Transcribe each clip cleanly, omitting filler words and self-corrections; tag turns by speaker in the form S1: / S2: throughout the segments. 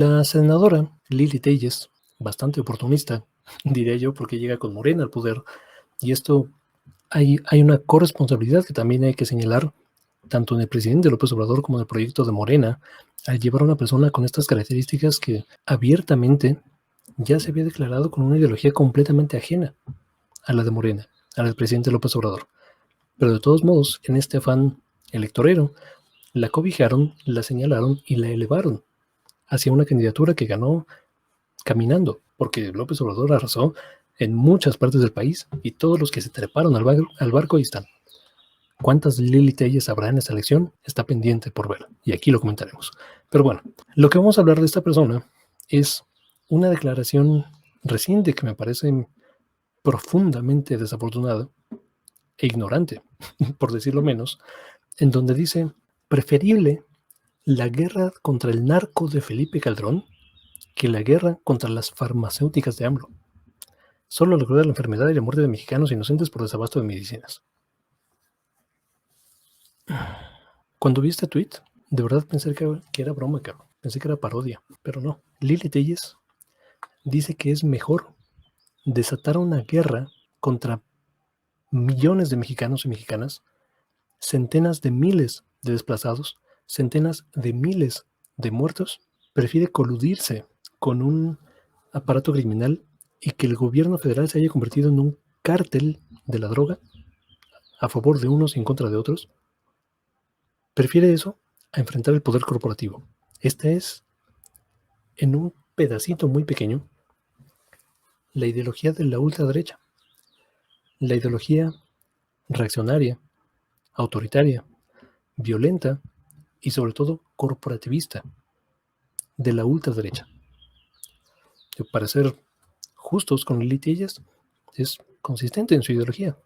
S1: La senadora Lili Telles, bastante oportunista, diría yo, porque llega con Morena al poder, y esto hay una corresponsabilidad que también hay que señalar, tanto en el presidente López Obrador como en el proyecto de Morena, al llevar a una persona con estas características que abiertamente ya se había declarado con una ideología completamente ajena a la de Morena, a la del presidente López Obrador. Pero de todos modos, en este afán electorero, la cobijaron, la señalaron y la elevaron hacia una candidatura que ganó caminando, porque López Obrador arrasó en muchas partes del país y todos los que se treparon al barco ahí están. ¿Cuántas Lili Telles habrá en esta elección? Está pendiente por ver, y aquí lo comentaremos. Pero bueno, lo que vamos a hablar de esta persona es una declaración reciente que me parece profundamente desafortunada e ignorante, por decirlo menos, en donde dice, preferible la guerra contra el narco de Felipe Calderón que la guerra contra las farmacéuticas de AMLO. Solo logró la enfermedad y la muerte de mexicanos inocentes por desabasto de medicinas. Cuando vi este tweet, de verdad pensé que era broma, cabrón. Pensé que era parodia, pero no. Lili Telles dice que es mejor desatar una guerra contra millones de mexicanos y mexicanas, centenas de miles de desplazados, centenas de miles de muertos. Prefiere coludirse con un aparato criminal y que el gobierno federal se haya convertido en un cártel de la droga a favor de unos y en contra de otros. Prefiere eso a enfrentar el poder corporativo. Esta es, en un pedacito muy pequeño, la ideología de la ultraderecha, la ideología reaccionaria, autoritaria, violenta y sobre todo corporativista de la ultraderecha. Para ser justos con Lili Telles, es consistente en su ideología.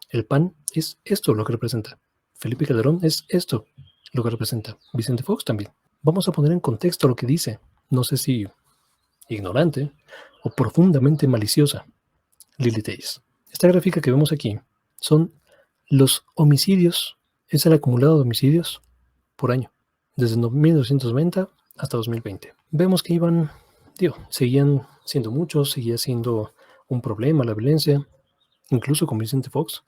S1: El PAN es esto lo que representa. Felipe Calderón es esto lo que representa. Vicente Fox también. Vamos a poner en contexto lo que dice. No sé si ignorante o profundamente maliciosa Lili Telles. Esta gráfica que vemos aquí son los homicidios, es el acumulado de homicidios por año, desde 1990 hasta 2020. Vemos que seguían siendo muchos, seguía siendo un problema la violencia, incluso con Vicente Fox,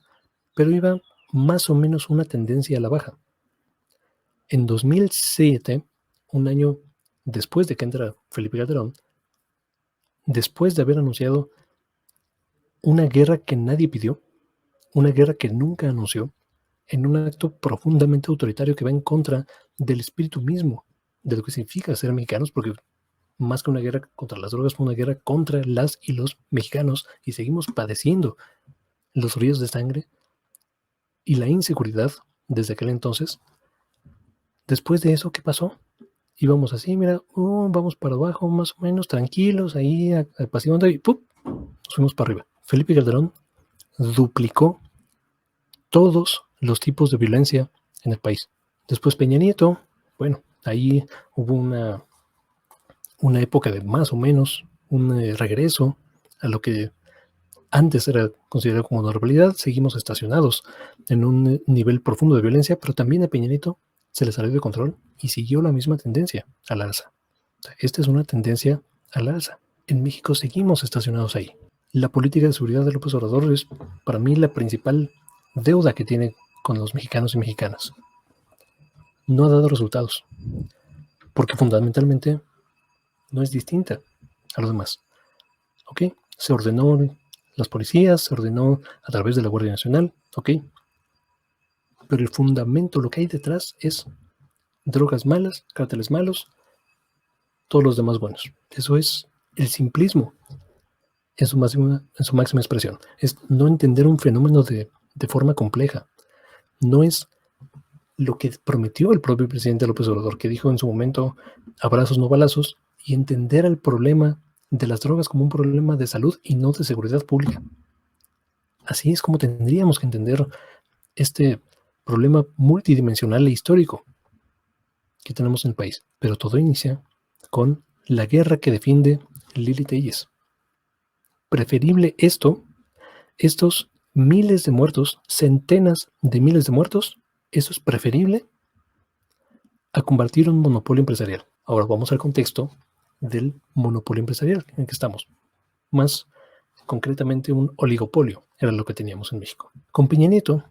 S1: pero iba más o menos una tendencia a la baja. En 2007, un año después de que entra Felipe Calderón, después de haber anunciado una guerra que nadie pidió, una guerra que nunca anunció, en un acto profundamente autoritario que va en contra del espíritu mismo de lo que significa ser mexicanos, porque más que una guerra contra las drogas, fue una guerra contra las y los mexicanos, y seguimos padeciendo los ríos de sangre y la inseguridad desde aquel entonces. Después de eso, ¿qué pasó? Íbamos así, mira, vamos para abajo, más o menos, tranquilos, ahí apaciguando, y ¡pum! Nos fuimos para arriba. Felipe Calderón duplicó todos los tipos de violencia en el país. Después Peña Nieto, bueno, ahí hubo una época de más o menos un regreso a lo que antes era considerado como normalidad. Seguimos estacionados en un nivel profundo de violencia, pero también a Peña Nieto se le salió de control y siguió la misma tendencia al alza. O sea, esta es una tendencia al alza. En México seguimos estacionados ahí. La política de seguridad de López Obrador es para mí la principal deuda que tiene con los mexicanos y mexicanas. No ha dado resultados, porque fundamentalmente no es distinta a los demás. ¿Ok? Se ordenó las policías, se ordenó a través de la Guardia Nacional, ¿ok? Pero el fundamento, lo que hay detrás es drogas malas, cárteles malos, todos los demás buenos. Eso es el simplismo en su máxima expresión. Es no entender un fenómeno de forma compleja. No es lo que prometió el propio presidente López Obrador, que dijo en su momento, abrazos no balazos, y entender el problema de las drogas como un problema de salud y no de seguridad pública. Así es como tendríamos que entender este problema multidimensional e histórico que tenemos en el país. Pero todo inicia con la guerra que defiende Lili Telles. Preferible estos miles de muertos, centenas de miles de muertos, eso es preferible a combatir un monopolio empresarial. Ahora vamos al contexto del monopolio empresarial en el que estamos. Más concretamente un oligopolio era lo que teníamos en México. Con Peña Nieto,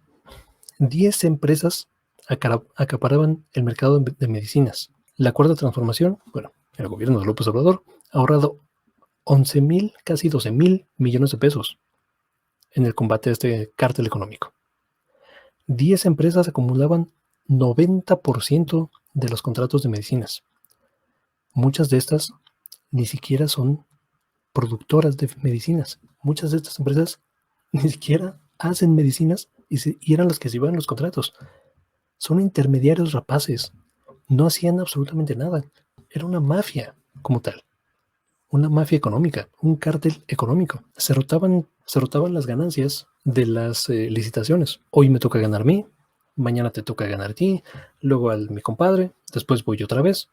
S1: 10 empresas acaparaban el mercado de medicinas. La cuarta transformación, bueno, el gobierno de López Obrador ha ahorrado 11,000, casi 12,000 millones de pesos en el combate a este cártel económico. 10 empresas acumulaban 90% de los contratos de medicinas. Muchas de estas ni siquiera son productoras de medicinas. Muchas de estas empresas ni siquiera hacen medicinas y eran las que se llevaban los contratos. Son intermediarios rapaces. No hacían absolutamente nada. Era una mafia como tal. Una mafia económica, un cártel económico. Se rotaban las ganancias de las licitaciones. Hoy me toca ganar a mí, mañana te toca ganar a ti, luego a mi compadre, después voy otra vez.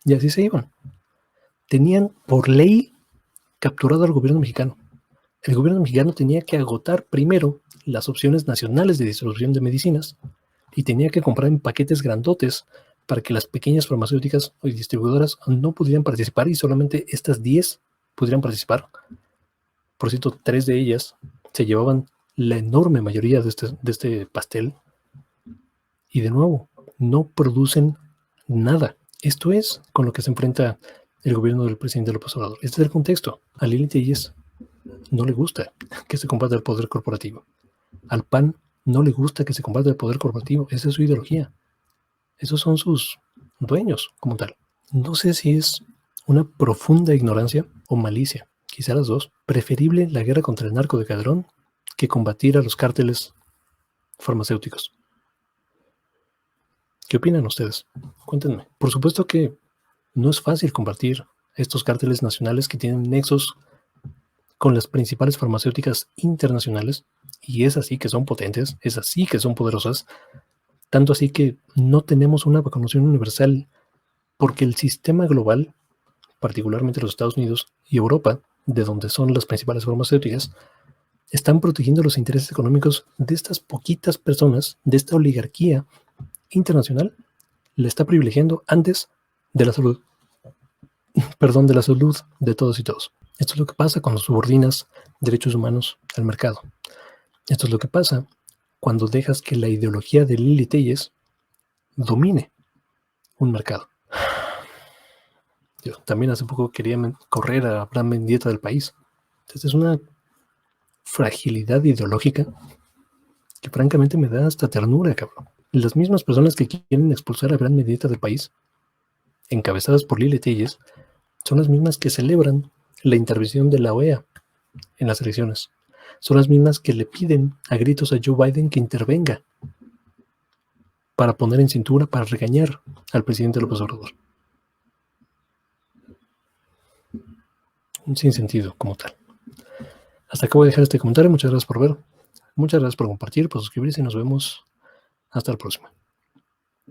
S1: Y así se iban. Tenían por ley capturado al gobierno mexicano. El gobierno mexicano tenía que agotar primero las opciones nacionales de distribución de medicinas y tenía que comprar en paquetes grandotes para que las pequeñas farmacéuticas y distribuidoras no pudieran participar y solamente estas 10 pudieran participar. Por cierto, 3 de ellas se llevaban la enorme mayoría de este pastel y de nuevo, no producen nada. Esto es con lo que se enfrenta el gobierno del presidente López Obrador. Este es el contexto. A Lili Telles no le gusta que se combata el poder corporativo. Al PAN no le gusta que se combata el poder corporativo. Esa es su ideología. Esos son sus dueños como tal. No sé si es una profunda ignorancia o malicia, quizá las dos. Preferible la guerra contra el narco de Calderón que combatir a los cárteles farmacéuticos. ¿Qué opinan ustedes? Cuéntenme. Por supuesto que no es fácil combatir estos cárteles nacionales que tienen nexos con las principales farmacéuticas internacionales, y es así que son potentes, es así que son poderosas, tanto así que no tenemos una vacunación universal, porque el sistema global, particularmente los Estados Unidos y Europa, de donde son las principales farmacéuticas, están protegiendo los intereses económicos de estas poquitas personas, de esta oligarquía internacional, le está privilegiando antes de la salud, de la salud de todos y todos. Esto es lo que pasa cuando subordinas derechos humanos al mercado. Esto es lo que pasa cuando dejas que la ideología de Lili Telles domine un mercado. Yo también hace poco quería correr a Abraham Mendieta del país. Esta es una fragilidad ideológica que francamente me da hasta ternura, cabrón. Las mismas personas que quieren expulsar a Abraham Mendieta del país, encabezadas por Lili Telles, son las mismas que celebran la intervención de la OEA en las elecciones. Son las mismas que le piden a gritos a Joe Biden que intervenga para poner en cintura, para regañar al presidente López Obrador. Un sinsentido como tal. Hasta acá voy a dejar este comentario. Muchas gracias por ver. Muchas gracias por compartir, por suscribirse y nos vemos hasta la próxima.